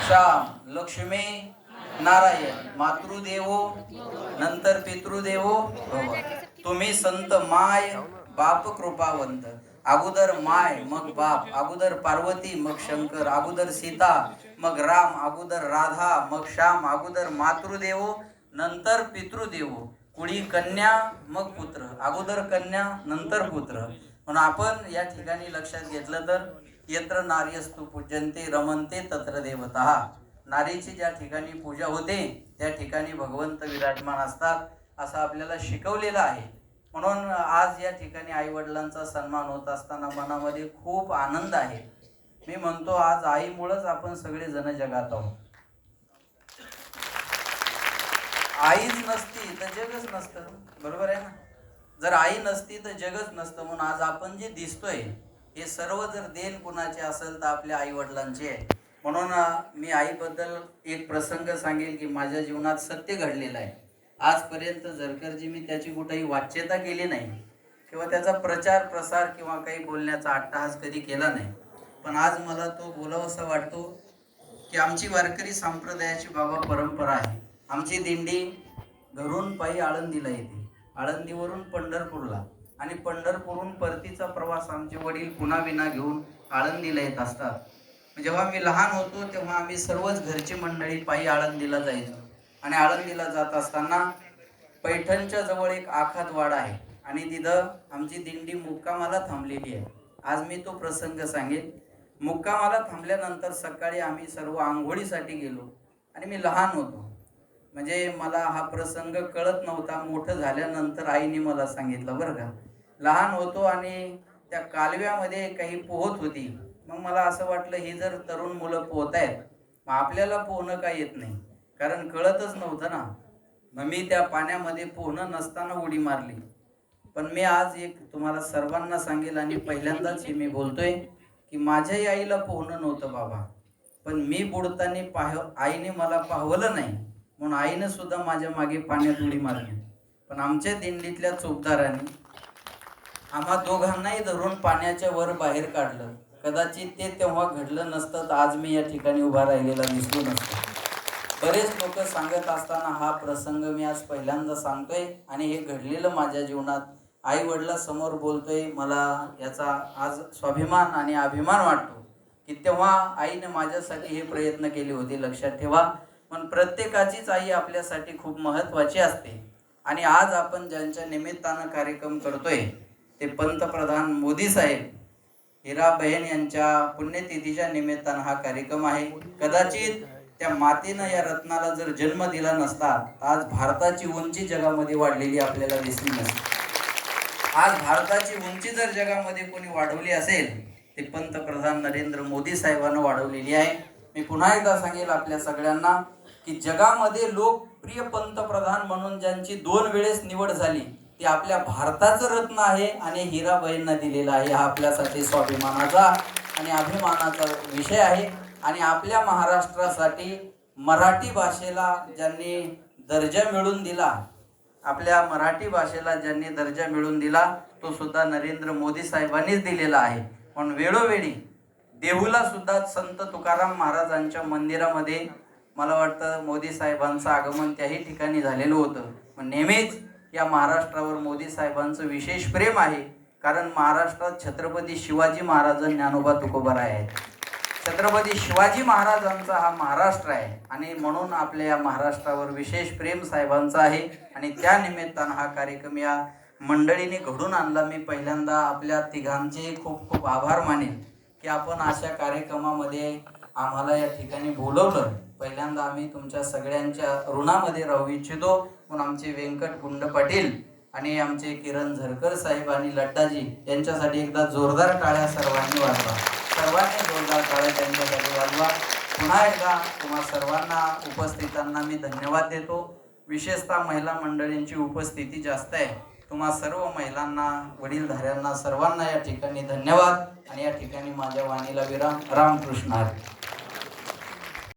श्याम लक्ष्मी नारायण मातृदेवो नंतर पितृदेवो भव. तुम्ही संत माय बाप कृपावंत. अगोदर माय मग बाप, अगोदर पार्वती मग शंकर, अगोदर सीता मग राम, अगोदर राधा मग श्याम, अगोदर मातृदेवो नंतर पितृदेवो. कुळी कन्या मग पुत्र, अगोदर कन्या नंतर पुत्र. म्हणून आपण या ठिकाणी लक्षात घेतलं तर यत्र नार्यस्तु पूज्यन्ते रमन्ते तत्र देवता. नारीची ज्या ठिकाणी पूजा होते त्या ठिकाणी भगवंत विराजमान असतात असं आपल्याला शिकवलेलं आहे. म्हणून आज या ठिकाणी आई वडिलांचा सन्मान होत असताना मनामध्ये खूप आनंद आहे. मी म्हणतो आज आईमुळेच आपण सगळे जण जगात आहोत. आईच नसती तर जगच नसतं, बरोबर आहे ना. जर आई नसती तर जगच नसतं. म्हणून आज आपण जे दिसतोय हे सर्व जर देण कुणाचे असेल तर आपल्या आई वडिलांचे आहे. म्हणून मी आईबद्दल एक प्रसंग सांगेल की माझ्या जीवनात सत्य घडलेलं आहे. आजपर्यंत झरकरजी मी त्याची कुठेही वाच्यता केली नाही किंवा त्याचा प्रचार प्रसार किंवा काही बोलण्याचा अट्टहास कधी केला नाही. पण आज मला तो बोलावासा वाटतो की आमची वारकरी संप्रदायाची बाबा परंपरा आहे. आमची दिंडी घरून पायी आळंदीला येते, आळंदीवरून पंढरपूरला, आणि पंढरपूरहून परतीचा प्रवास आमचे वडील पुन्हा विना घेऊन आळंदीला येत असतात. जेव्हा मी लहान होतो तेव्हा आम्ही सर्वच घरची मंडळी पायी आळंदीला जायचो. आणि आळंदीला जात असताना पैठणच्या जवळ एक आखात वाडा आहे आणि तिथं आमची दिंडी मुक्कामाला थांबलेली आहे. आज मी तो प्रसंग सांगेन. मुक्कामाला थांबल्यानंतर सकाळी आम्ही सर्व आंघोळीसाठी गेलो आणि मी लहान होतो, म्हणजे मला हा प्रसंग कळत नव्हता. मोठं झाल्यानंतर आईने मला सांगितलं बरं का. लहान होतो आणि त्या कालव्यामध्ये काही पोहत होती. मग मला असं वाटलं ही जर तरुण मुलं पोहत आहेत मग आपल्याला पोहणं काय येत नाही, कारण कळतच नव्हतं ना. मग मी त्या पाण्यामध्ये पोहणं नसताना उडी मारली. पण मी आज एक तुम्हाला सर्वांना सांगेल आणि पहिल्यांदाच हे मी बोलतोय की माझ्याही आईला पोहणं नव्हतं बाबा, पण मी बुडताना आईने मला पाहवलं नाही म्हणून आईनं सुद्धा माझ्या मागे पाण्यात उडी मारली. पण आमच्या दिंडीतल्या चोपदारांनी आम्हा दोघांनाही धरून पाण्याच्या वर बाहेर काढलं. कदाचित ते तेव्हा घडलं नसतं तर आज मी या ठिकाणी उभा राहिलेला दिसलो नसतो. बरेच लोक सांगत असताना हा प्रसंग मी आज पहिल्यांदा सांगतोय आणि हे घडलेलं माझ्या जीवनात आई वडिलांसमोर बोलतोय. मला याचा आज स्वाभिमान आणि अभिमान वाटतो की तेव्हा आईने माझ्यासाठी हे प्रयत्न केले होते. लक्षात ठेवा, पण प्रत्येकाचीच आई आपल्यासाठी खूप महत्त्वाची असते. आणि आज आपण ज्यांच्या निमित्तानं कार्यक्रम करतोय ते पंतप्रधान मोदी साहेब हिराबेन यांच्या पुण्यतिथीच्या निमित्तानं हा कार्यक्रम आहे. कदाचित त्या मातेनं या रत्नाला जर जन्म दिला नसता तर आज भारताची उंची जगामध्ये वाढलेली आपल्याला दिसली नसती. आज भारताची उंची जर जगामध्ये कोणी वाढवली असेल ते पंतप्रधान नरेंद्र मोदी साहेबांना वाढवलेली आहे. मी पुन्हा एकदा सांगेल आपल्या सगळ्यांना की जगामध्ये लोकप्रिय पंतप्रधान म्हणून ज्यांची 2 वेळेस निवड झाली ते आपल्या भारताचं रत्न आहे आणि हिराबाईंना दिलेला आहे. हा आपल्यासाठी स्वाभिमानाचा आणि अभिमानाचा विषय आहे. आणि आपल्या महाराष्ट्रासाठी मराठी भाषेला ज्यांनी दर्जा मिळवून दिला, आपल्या मराठी भाषेला ज्यांनी दर्जा मिळवून दिला तो सुद्धा नरेंद्र मोदी साहेबांनीच दिलेला आहे. पण वेळोवेळी देहूला सुद्धा संत तुकाराम महाराजांच्या मंदिरामध्ये मला वाटतं मोदी साहेबांचं आगमन त्याही ठिकाणी झालेलं होतं. पण नेहमीच या महाराष्ट्रावर मोदी साहेबांचं विशेष प्रेम आहे, कारण महाराष्ट्रात छत्रपती शिवाजी महाराज ज्ञानोबा तुकोबाराय आहेत. छत्रपती शिवाजी महाराजांचा हा महाराष्ट्र आहे आणि म्हणून आपल्या या महाराष्ट्रावर विशेष प्रेम साहेबांचं आहे. आणि त्या निमित्तानं हा कार्यक्रम या मंडळीने घडून आणला. मी पहिल्यांदा आपल्या तिघांचे खूप खूप आभार मानेन की आपण अशा कार्यक्रमामध्ये आम्हाला या ठिकाणी बोलवलं. पहिल्यांदा आम्ही तुमच्या सगळ्यांच्या ऋणामध्ये राहू इच्छितो. म्हणून आमचे व्यंकट गुंड पाटील आणि आमचे किरण झरकर साहेब आणि लड्डाजी यांच्यासाठी एकदा जोरदार टाळ्या सर्वांनी वाजवा. सर्वांनी जोरदार टाळ्या त्यांच्यासाठी वाजवा. पुन्हा एकदा तुम्हा सर्वांना उपस्थितांना मी धन्यवाद देतो. विशेषतः महिला मंडळींची उपस्थिती जास्त आहे. तुम्हा सर्व महिलांना, वडीलधाऱ्यांना सर्वांना या ठिकाणी धन्यवाद. आणि या ठिकाणी माझ्या वाणीला विराम. रामकृष्ण हरी.